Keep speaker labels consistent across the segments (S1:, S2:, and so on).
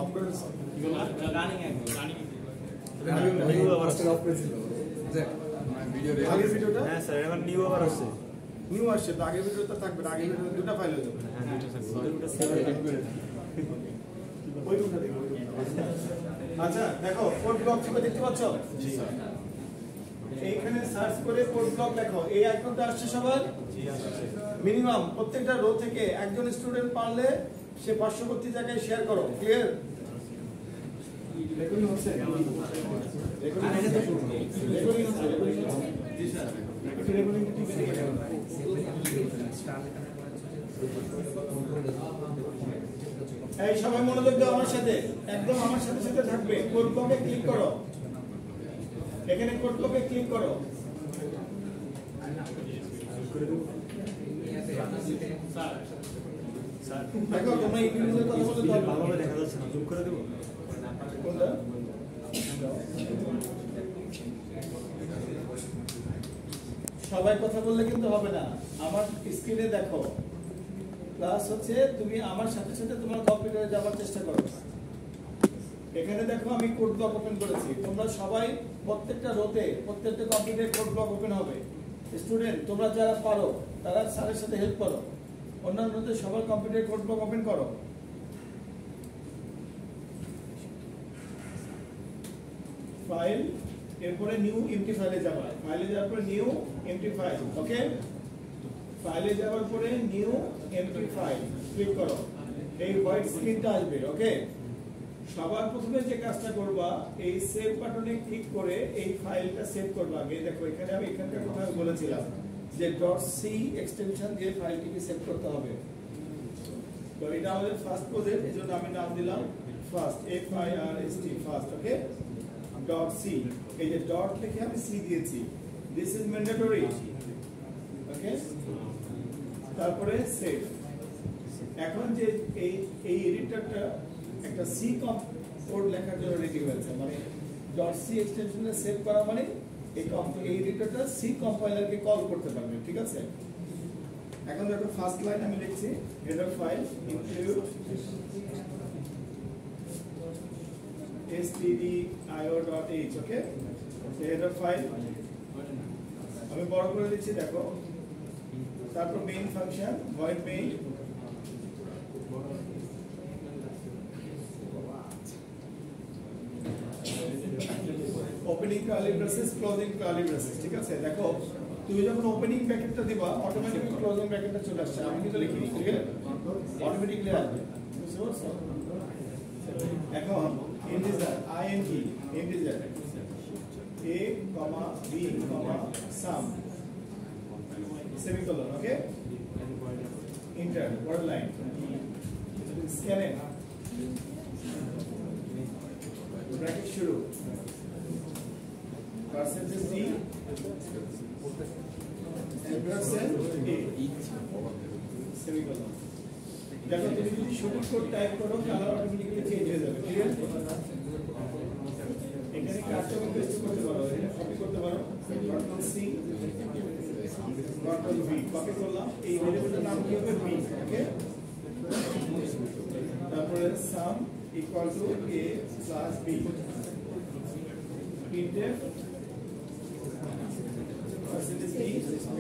S1: Of করে দিছো
S2: running একদম রানিং
S1: নিউ আবার অফ করে দিল ভিডিও আগের ভিডিওটা
S2: হ্যাঁ স্যার এখন নিউ আবার আসছে
S1: নিউ আসছে তো আগের ভিডিওটা থাকবে না আগের ভিডিও দুটো ফাইল হয়ে যাবে
S2: হ্যাঁ দুটো থাকবে দুটো সেভ করে
S1: ওই দুটো দেখো আচ্ছা দেখো কোড ব্লক থেকে দেখতে পাচ্ছ জি স্যার এইখানে সার্চ করে কোড ব্লক লেখো এই আইকনটা আসছে সবার জি আসছে মিনিমাম প্রত্যেকটা রো থেকে একজন স্টুডেন্ট পারলে সে পার্শ্ববর্তী জায়গায় শেয়ার করো ক্লিয়ার রেকর্ডিং হচ্ছে রেকর্ডিং হচ্ছে জি স্যার রেকর্ডিং ঠিক আছে এই সবাই মনোযোগ দাও আমার সাথে একদম আমার সাথে সাথে থাকবে কোড ব্লকে ক্লিক করো এখানে কোড ব্লকে ক্লিক করো স্যার দেখো তোমরা ইংরেজিতে কথা বলতে
S2: ভালোভাবে দেখা যাচ্ছে না জুম করে দেব
S1: কোনটা সবাই কথা বললে কিন্তু হবে না আমার স্ক্রিনে দেখো প্লাস হচ্ছে তুমি আমার সাথে সাথে তোমার কম্পিউটারে যাওয়ার চেষ্টা করো এখানে দেখো আমি কোড ব্লক ওপেন করেছি তোমরা সবাই প্রত্যেকটা রোতে প্রত্যেকটা কম্পিউটারে কোড ব্লক ওপেন হবে স্টুডেন্ট তোমরা যারা পারো তারা স্যারের সাথে হেল্প করো অন্যান্যদের সবার কম্পিউটারে কোড ব্লক ওপেন করো ফাইল এরপরে নিউ এমটি ফাইলে যাবা ফাইলে যাওয়ার পরে নিউ এমটি ফাইল ওকে ফাইলে যাওয়ার পরে নিউ এমটি ফাইল ক্লিক করো এই হোয়াইট স্ক্রিনটা আসবে ওকে সবার প্রথমে যে কাজটা করবা এই সেভ বাটনে ক্লিক করে এই ফাইলটা সেভ করবা আগে দেখো এখানে আমি এখানকার কথা বলেছিলাম যে .c এক্সটেনশন দিয়ে ফাইলটিকে সেভ করতে হবে তো এটা আমাদের ফার্স্ট প্রজেক্ট এজন্য আমি নাম দিলাম ফার্স্ট FIRST ফার্স্ট ওকে .c এই যে ডট লিখে আমি c দিয়েছি দিস ইজ ম্যান্ডেটরি ওকে তারপরে সেভ এখন যে এই এডিটরটা একটা সি কোড লেখার জন্য রেডি হয়েছে মানে .c এক্সটেনশনে সেভ করা মানে এই এডিটরটা সি কম্পাইলারকে কল করতে পারবে ঠিক আছে এখন দেখো ফার্স্ট লাইন আমি লিখছি header file include stdio.h okay header file আমি বড় করে দিচ্ছি দেখো তারপর main function void main opening curly braces closing curly braces ঠিক আছে দেখো তুমি যখন ওপেনিং ব্র্যাকেটটা দিবা অটোমেটিক্যালি ক্লোজিং ব্র্যাকেটটা চলে আসছে আমি কিন্তু লিখিনি ক্লিয়ার অটোমেটিক্যালি আসবে বুঝতে পারছো এখন integer int integer a b sum semicolon okay enter word line scan bracket শুরু percentage d ampersand a semicolon দেখো তুমি যদি শুরু কোড টাইপ করো কালার অটোমেটিক্যালি চেঞ্জ হয়ে যাবে ক্লিয়ার এখানে কাস্টম পেস্ট করতে পারো এটা কপি করতে পারো control C control V copy করলাম এই ভেরিয়েবলের নাম কি হবে b ওকে তারপরে sum equal to a plus b printf percentage d sum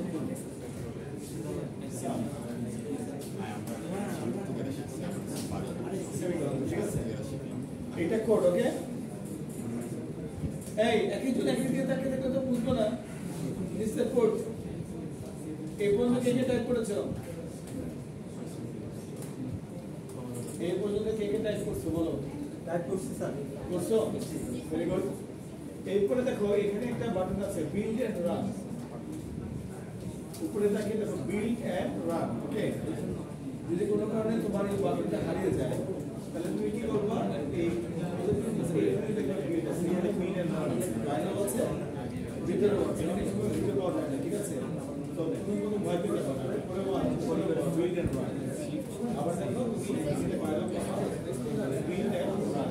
S1: এটা কোড ওকে এই একই জন একই দিয়ে তাকে দেখলে তো বুঝবো না দিস দ্য কোড এই পর্যন্ত কে কে টাইপ করেছো এই পর্যন্ত কে কে টাইপ করছো বলো টাইপ করছি স্যার করছো ভেরি গুড এরপরে দেখো এখানে একটা বাটন আছে বিল্ড এন্ড রান উপরে তাকিয়ে দেখো বিল্ড এন্ড রান ওকে যদি কোনো কারণে তোমার এই বাটনটা হারিয়ে যায় তাহলে তুমি কি করবা এই ভিতরে পাওয়া যায় না ঠিক আছে তো তুমি কোনো ভয় পেতে পারো না বিল্ড এন্ড রান আবার দেখো বিল্ড এন্ড রান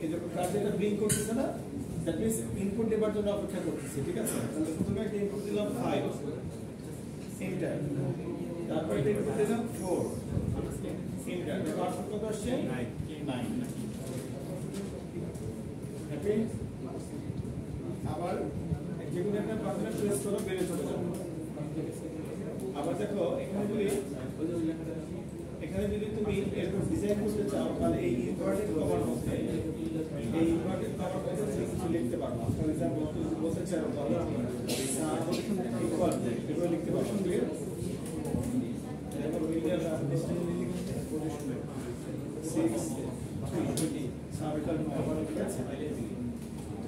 S1: এই যে কার্ডটা ব্লিঙ্ক করতেছে না দ্যাট মিন্স ইনপুট দেবার জন্য অপেক্ষা করতেছে ঠিক আছে তাহলে প্রথমে একটা ইনপুট দিলাম 5 এন্টার তারপরে এটা করতে দিলাম 4 এন্টার দেখো আউটপুট কত আসছে 9 হ্যাপি আবার যেগুলো একটা বাটন প্রেস করো বের চলে যাবে আবার দেখো এখানে যদি তুমি এরকম ডিজাইন করতে চাও তাহলে এই ইনভার্টেড কভার মধ্যে এই ইনভার্টেড কভার মধ্যে কিছু লিখতে পারো ফর এক্সাম্পল যদি বলতে চাও তাহলে ইকুয়াল এগুলো লিখতে পারো ক্লিয়ার এরপর মিডিয়াল পজিশন 6 সার্কেল কভার ঠিক আছে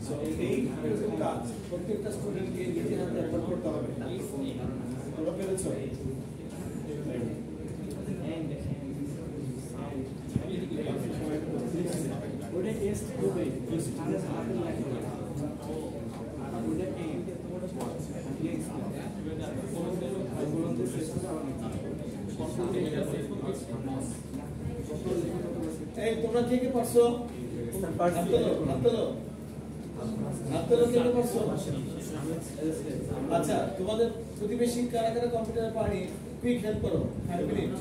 S1: সো এই এরকম কাজ প্রত্যেকটা স্টুডেন্টকে নিজে হাতে একবার করতে হবে তোমরা পেরেছো ওটা টেস্ট হবে আগে হাতে লাগে ওটা এই এই তোমরা কে কে পারছো কে পারছো আচ্ছা তোমাদের প্রতিবেশী কারা কারা কম্পিউটারে পারি কুইক হেল্প করো হ্যাঁ প্লিজ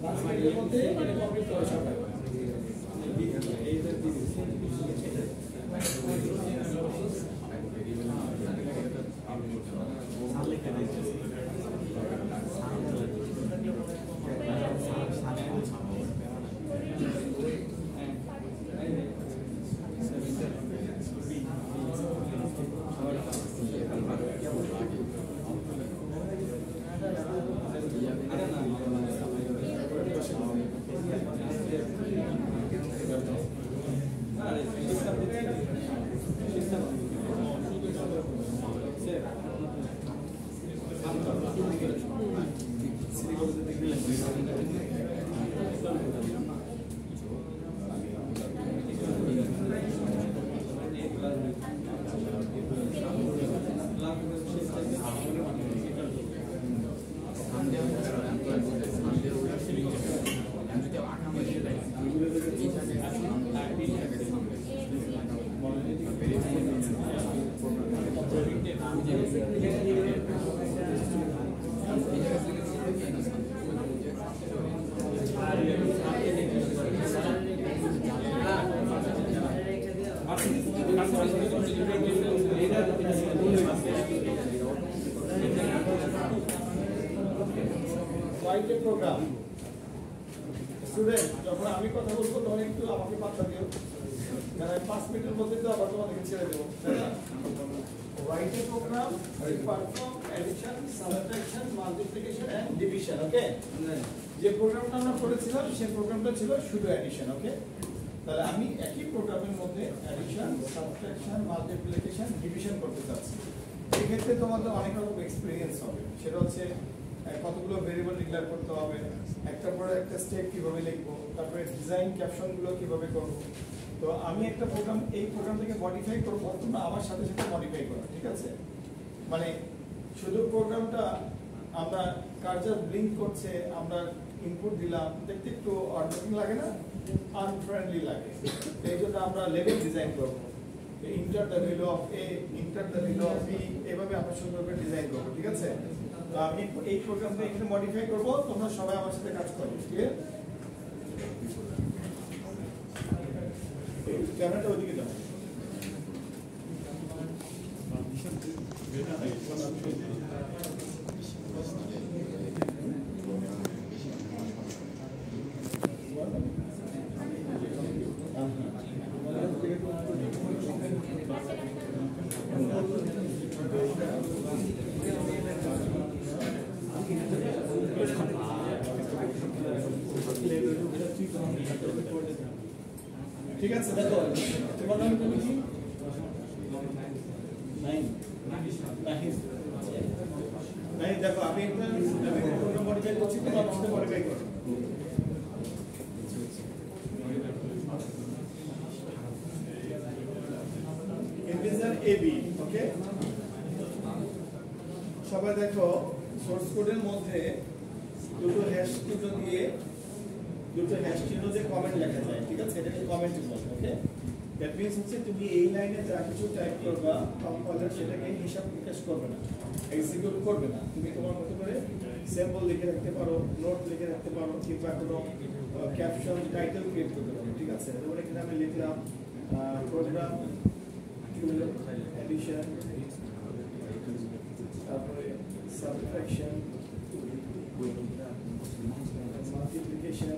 S1: 5 মিনিটের মধ্যে মানে কমপ্লিট করো সবাই Write a program. Student, যখন আমি কথা বলবো তখন একটু আমাকে পাত্তা দিও। কারণ 5 মিনিটের মধ্যে তো আবার তোমাদেরকে ছেড়ে দেবো। Write a program, perform addition, subtraction, multiplication and division. Okay? যে প্রোগ্রামটা আমরা করেছিলাম সেই প্রোগ্রামটা ছিল শুধু অ্যাডিশন। ওকে? তাহলে আমি একই প্রোগ্রামের মধ্যে অ্যাডিশন, সাবট্রাকশন, মাল্টিপ্লিকেশন, ডিভিশন করতে চাচ্ছি। এই ক্ষেত্রে তোমাদের অনেক রকম এক্সপেরিয়েন্স হবে। সেটা হচ্ছে কতগুলো ভেরিয়েবল ডিক্লেয়ার করতে হবে, একটা পরে একটা স্টেপ কিভাবে লিখবো, তারপরে ডিজাইন ক্যাপশনগুলো কিভাবে করব। তো আমি একটা প্রোগ্রাম এই প্রোগ্রামটাকে মডিফাই করব, তোমরা আমার সাথে সাথে মডিফাই করো, ঠিক আছে? মানে শুধু প্রোগ্রামটা আমরা কার্সার ব্লিঙ্ক করছে, আমরা ইনপুট দিলাম, দেখতে একটু অর্ডারিং লাগে না, আনফ্রেন্ডলি লাগে। এই জন্য আমরা লেভেল ডিজাইন করবো, enter the value of A, enter the value of B, এভাবে আমরা সুন্দরভাবে ডিজাইন করবো, ঠিক আছে? তো আমি এই প্রোগ্রামটা এখানে মডিফাই করবো, তোমরা সবাই আমার সাথে কাজ করো, ঠিক আছে? ক্যামেরাটা ওইদিকে দাও। ঠিক আছে, দেখো তোমার নাম কি? নাই দেখো আমি একটা মডিফাই করছি, তো আমার সাথে মডিফাই করো। ইন্টিজার এবি, ওকে? সবাই দেখো সোর্স কোডের মধ্যে দুটো হ্যাশ চিহ্ন দিয়ে কমেন্ট লেখা যায়, ঠিক আছে? এটাকে কমেন্ট বলে, ওকে? দ্যাট মিন্স হচ্ছে তুমি এই লাইনে যা কিছু টাইপ করবা, কম্পাইলার সেটাকে হিসাব নিকাশ করবে না, এক্সিকিউট করবে না, তুমি তোমার মতো করে সিম্বল লিখে রাখতে পারো, নোট লিখে রাখতে পারো, কিংবা কোনো ক্যাপশন টাইটেল ক্রিয়েট করতে পারো। ঠিক আছে, যেমন এখানে আমি লিখলাম প্রোগ্রাম এডিশন, তারপরে সাবট্রাকশন, মাল্টিপ্লিকেশন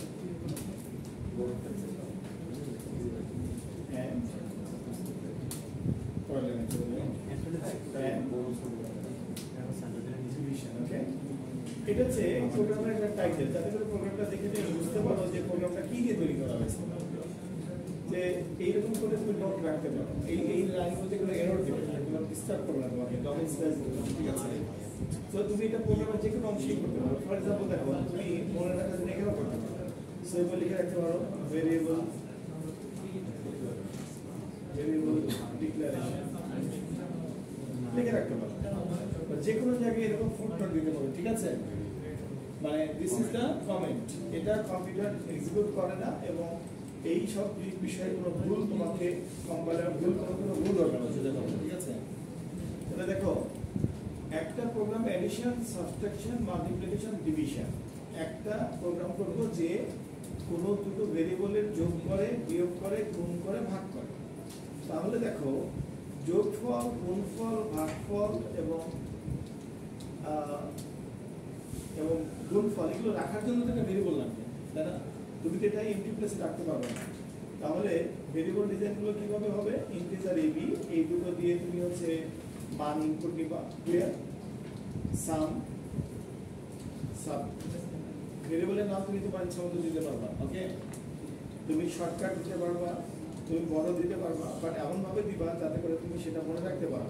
S1: and okay, এটা হচ্ছে প্রোগ্রামের একটা টাইটেল, যাতে করে প্রোগ্রামটা দেখে তুমি বুঝতে পারো যে প্রোগ্রামটা কি দিয়ে তৈরি করা হয়েছে। যে এইরকম করে তুমি নোট রাখতে পারো, এই লাইনগুলোতে কোনো এরর দিবে না, কোনো ডিস্টার্ব করবে না তোমাকে, ডবল স্ল্যাশ দিবে, ঠিক আছে। তো তুমি এটা প্রোগ্রামের যে কোনো অংশেই করতে পারো। ফর এক্সাম্পল দেখো, তুমি মনে রাখার জন্য এখানেও করতে পারো, সিম্বল লিখে রাখতে পারো, ভেরিয়েবল ডিক্লারেশন লিখে রাখতে পারো, যে কোনো জায়গায় এরকম ফুটনোট দিতে পারো। ঠিক আছে, মানে দিস ইজ দ্য কমেন্ট, এটা কম্পিউটার এক্সিকিউট করে না এবং এই সব বিষয়ে কোনো ভুল তোমাকে কম্পাইলার কোনো ভুল দরকার হচ্ছে। ঠিক আছে, তাহলে দেখো একটা program addition, subtraction, multiplication, division, একটা প্রোগ্রাম করবো যে কোনো দুটো ভেরিয়েবলের যোগ করে, বিয়োগ করে, গুণ করে, ভাগ করে। তাহলে দেখো যোগফল, গুণফল, ভাগফল এবং গুণফল এগুলো রাখার জন্য তো একটা ভেরিয়েবল লাগবে, তাই না? তুমি তো এটা এমটি প্লেসে রাখতে পারবে না। তাহলে ভেরিয়েবল ডিজাইনগুলো কিভাবে হবে? ইন্টিজার এবি, এই দুটো দিয়ে তুমি হচ্ছে মান ইনপুট দিবা, ক্লিয়ার? সাম, সাব, ভেরিয়েবলের নাম তুমি তোমার ইচ্ছা মতো দিতে পারবা। ওকে, তুমি শর্টকাট দিতে পারবা, তুমি বড় দিতে পারবা, বাট এমন ভাবে দিবা যাতে করে তুমি সেটা মনে রাখতে পারো।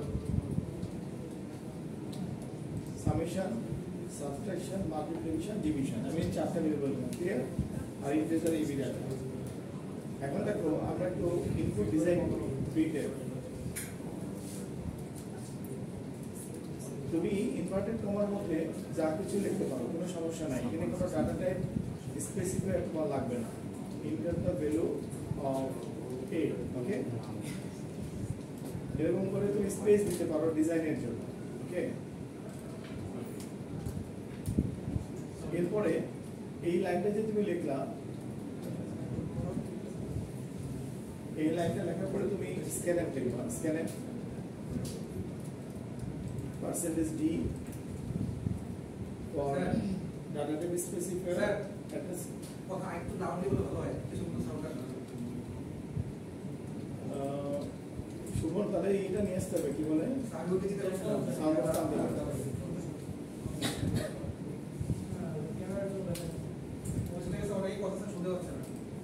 S1: সামেশন, সাবট্রাকশন, মাল্টিপ্লিকেশন, ডিভিশন, আমি চারটা ভেরিয়েবল বললাম, ক্লিয়ার? আর ইন্টিজার এবি ডাটা। এখন দেখো আমরা একটু ইনপুট ডিজাইন করি প্রিন্টের। তুমি ইনভার্টেড কমার মধ্যে যা কিছু লিখতে পারো, কোনো সমস্যা নাই, এখানে কোনো ডাটা টাইপ স্পেসিফাই তোমার লাগবে না। ইন্টার দ্য ভ্যালু অফ এ, ওকে, এরকম করে তুমি স্পেস দিতে পারো ডিজাইনের জন্য। ওকে, এরপরে এই লাইনটা যে তুমি লিখলা, এই লাইনটা লেখার পরে তুমি স্ক্যানএফ লিখবা, scanf %d for data type specifier address।
S3: কথা একটু ডাউন দিলে ভালো হয়, কিছু মতো সাউন্ড আসে।
S1: সুমন তাহলে এইটা নিয়ে আসতে হবে, কি বলে
S3: আমি ওকে দিতে পারবো
S1: সাউন্ড সাউন্ড।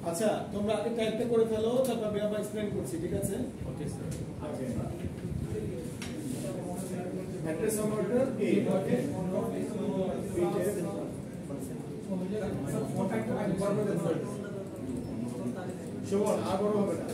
S1: আচ্ছা, তোমরা আগে টাইপটা করে ফেলো, তারপর আমি আবার এক্সপ্লেইন করছি, ঠিক আছে?
S2: Okay sir.
S1: Okay, address order এ, ওকে, সুমন আর বড় হবে না।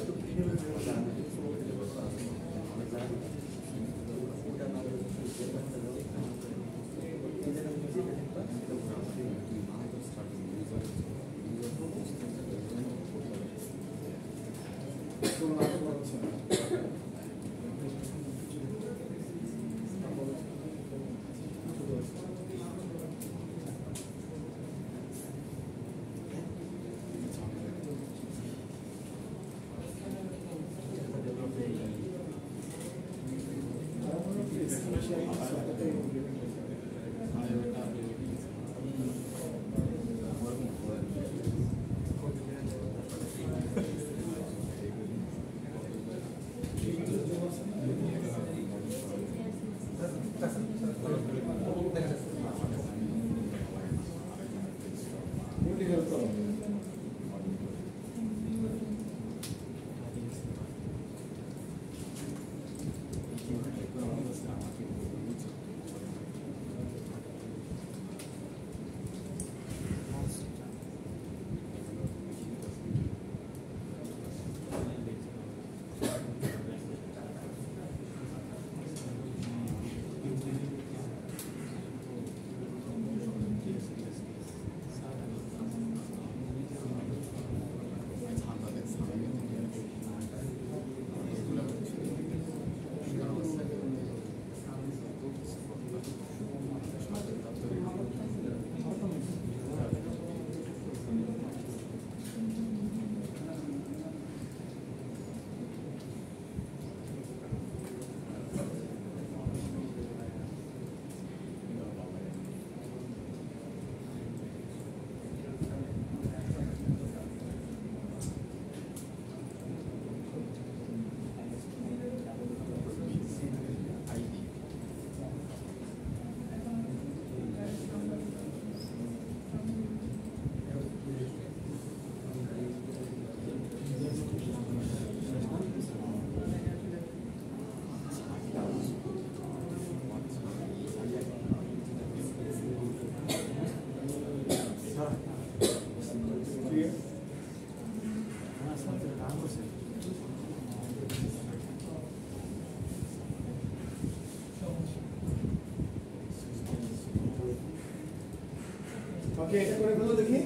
S1: ওকে, এটা করে ফেলো দেখি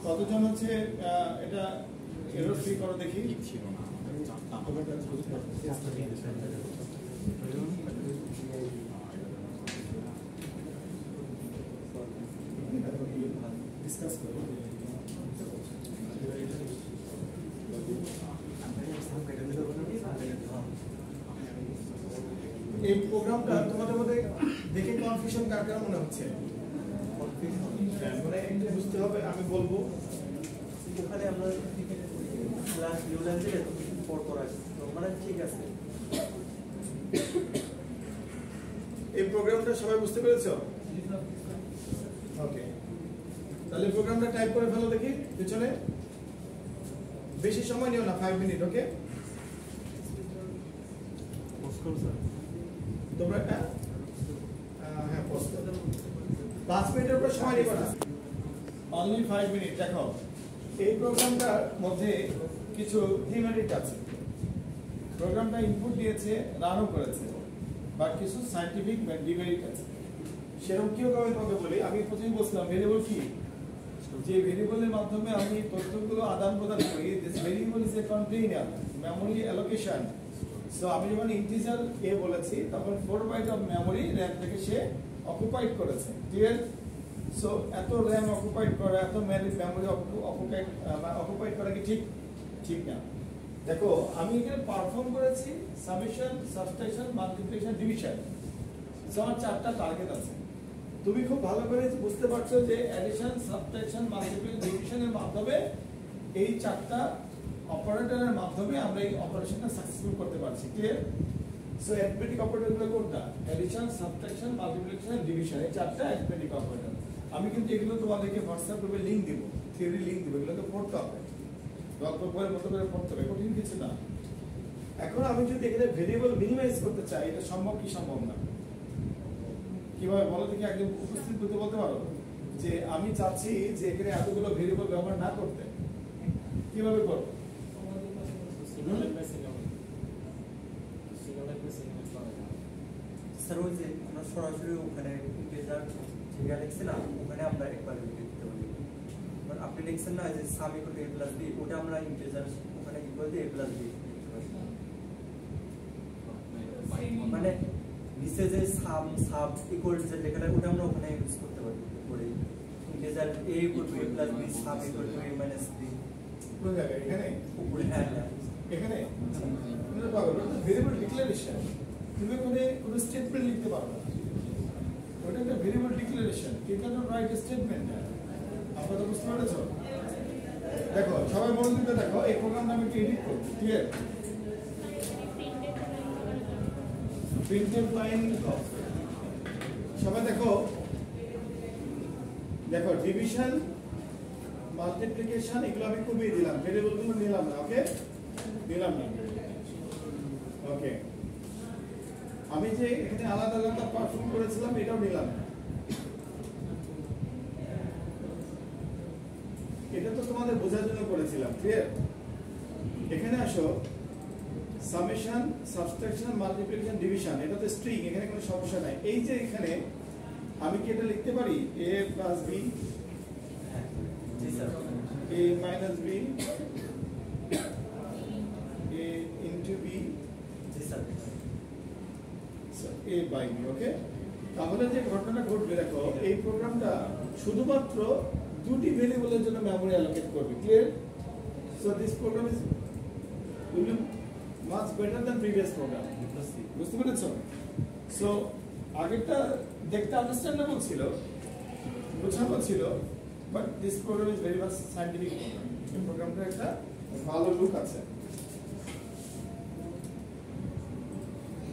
S1: কতজন হচ্ছে এটা এরর ফ্রি করো দেখি। ডিসকাস করো। এই প্রোগ্রামটা তোমাদের মধ্যে দেখে কনফিউশন কার কার মনে হচ্ছে? মানে একটু বুঝতে হবে, আমি বলবো।
S2: ওখানে আমরা ক্লাস নিউল্যান্ডে পর আসি তো মানে ঠিক আছে।
S1: এই প্রোগ্রামটা সবাই বুঝতে পেরেছো? ওকে, তাহলে প্রোগ্রামটা টাইপ করে ফেলো দেখি পিছনে। বেশি সময় নিও না, 5 মিনিট। ওকে, তোমরা এটা হ্যাঁ পোস্ট করো। 5 মিনিটের উপর সময় নিবা না, অনলি 5 মিনিট। দেখো এই প্রোগ্রামটার মধ্যে কিছু থিমেটিক আছে। প্রোগ্রামটা ইনপুট দিয়েছে, রানও করেছে, বা কিছু সায়েন্টিফিক ডিমেরিট আছে। সেরকম কি হবে আমি তোমাকে বলি। আমি প্রথমেই বলছিলাম ভেরিয়েবল কি, যে ভেরিয়েবলের মাধ্যমে আমি তথ্যগুলো আদান প্রদান করি। This variable is a container memory allocation. So আমি যখন ইন্টিজার এ বলেছি তখন 4 বাইট অফ মেমোরি র‍্যাম থেকে সে অকুপাইড করেছে। ক্লিয়ার? সো এত র‍্যাম অকুপাইড করা, এত মেমোরি অকুপাইড করা কি ঠিক? ঠিক না। দেখো আমি এখানে পারফর্ম করেছি summation, subtraction, multiplication, division. So আমার 4টা টার্গেট আছে। তুমি খুব ভালো করে বুঝতে পারছো যে অ্যাডিশন, সাবট্রাকশন, মাল্টিপ্লিকেশন, ডিভিশনের মাধ্যমে এই 4টা অপারেটরের মাধ্যমে আমরা এই অপারেশনটা সাকসেসফুল করতে পারছি। ক্লিয়ার? সো অ্যারিথমেটিক অপারেটরগুলো কোনটা? Addition, subtraction, multiplication, division. এই 4টা অ্যারিথমেটিক অপারেটর। আমি কিন্তু এগুলো তোমাদেরকে হোয়াটসঅ্যাপ গ্রুপে লিংক দিব, থিওরি লিংক দিব। এগুলো তো পড়তে হবে, গল্প বইয়ের মতো করে পড়তে হবে, কঠিন কিছু না। এখন আমি যদি এখানে ভেরিয়েবল মিনিমাইজ করতে চাই, এটা সম্ভব কি সম্ভব না? কিভাবে বলো দেখি, একদম উপস্থিত বুঝতে বলতে পারো যে আমি চাচ্ছি যে এখানে এতগুলো ভেরিয়েবল ব্যবহার না করতে। কিভাবে করবো?
S2: স্যার ওই যে আমরা সরাসরি ওখানে ইন্টিজার যেটা লিখছি না, ওখানে আমরা একবার লিখে দিতে পারি। মানে আপনি লিখছেন না যে সাম equal to a plus b, ওটা আমরা ইন্টিজার ওখানে equal to a plus b। মানে নিচে যে সাম সাব ইকুয়াল যে লেখাটা ওটা আমরা ওখানে ইউজ করতে পারি। পরে integer a equal to a plus b, some equal to a minus b।
S1: কোন জায়গায়? এখানে?
S2: উপরে হ্যাঁ হ্যাঁ
S1: এখানে ভেরিয়েবল ডিক্লারেশন। তুমি ওখানে কোনো স্টেটমেন্ট লিখতে পারো না, ওটা একটা variable declaration. You can not write a statement. আপনারা বুঝতে পেরেছো? দেখো সবাই মনোযোগ দিয়ে দেখো, এই প্রোগ্রামটা আমি এডিট করব। ক্লিয়ার? প্রিন্টেড লাইন সবাই দেখো, দেখো ডিভিশন, মাল্টিপ্লিকেশন এগুলো আমি কমিয়ে দিলাম, ভেরিয়েবলগুলো নিলাম না। ওকে, নিলাম না। ওকে, আমি যে এখানে আলাদা আলাদা পারফর্ম করেছিলাম এটাও নিলাম না। এটা তো তোমাদের বোঝার জন্য করেছিলাম। ক্লিয়ার? এখানে আসো, সামেশন, সাবট্রাকশন, মাল্টিপ্লিকেশন, ডিভিশন, এটা তো স্ট্রিং, এখানে কোনো সমস্যা নাই। এই যে এখানে আমি কি এটা লিখতে পারি a plus b, a minus b, a into b, a by b। Okay, তাহলে যে ঘটনাটা ঘটবে দেখো, এই প্রোগ্রামটা শুধুমাত্র দুটি ভেরিয়েবলের জন্য মেমরি অ্যালোকেট করবে। Clear? So this program is will be much better than previous program. বুঝতে পেরেছো? সো আগেরটা দেখতে আন্ডারস্ট্যান্ডেবল ছিল, বোঝানো ছিল, but this program is very much scientific program. এই প্রোগ্রামটা একটা ভালো লুক আছে।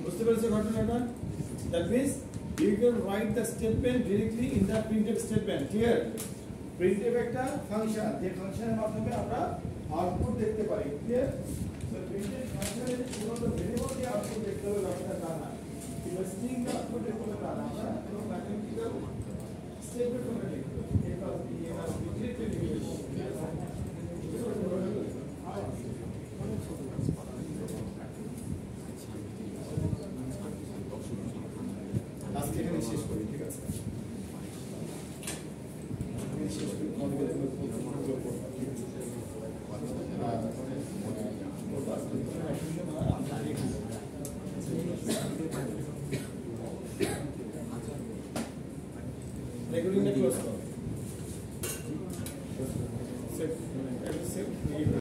S1: বুঝতে পেরেছো ঘটনাটা? That means you can write the statement directly in the printf statement. Clear? printf একটা ফাংশন, যে ফাংশনের মাধ্যমে আমরা আউটপুট দেখতে পারি। ক্লিয়ার? সো printf ফাংশনে শুধুমাত্র ভেরিয়েবল দিয়ে আউটপুট দেখতে হবে ব্যাপারটা তা না, কিংবা স্ট্রিং আউটপুট দেখতে হবে তা না। আমরা কোনো ম্যাথমেটিক্যাল স্টেটমেন্ট আমরা লিখতে হবে। a plus b, a plus b directly লিখে দেবো। আজকে এখানে শেষ করি, ঠিক আছে? Recording the close call. Set.